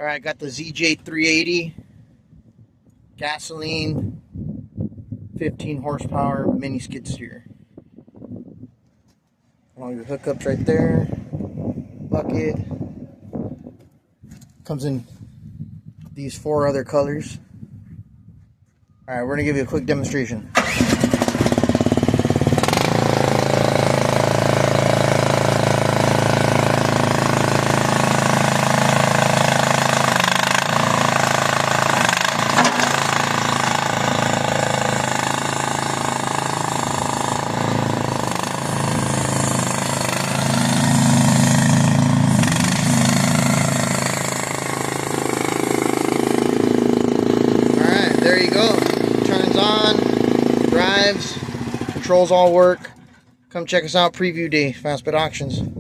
Alright, got the ZJ 380 gasoline 15 horsepower mini skid steer. All your hookups right there. Bucket. Comes in these 4 other colors. Alright, we're going to give you a quick demonstration. There you go. Turns on, drives, controls all work. Come check us out preview day, Fastbed Auctions.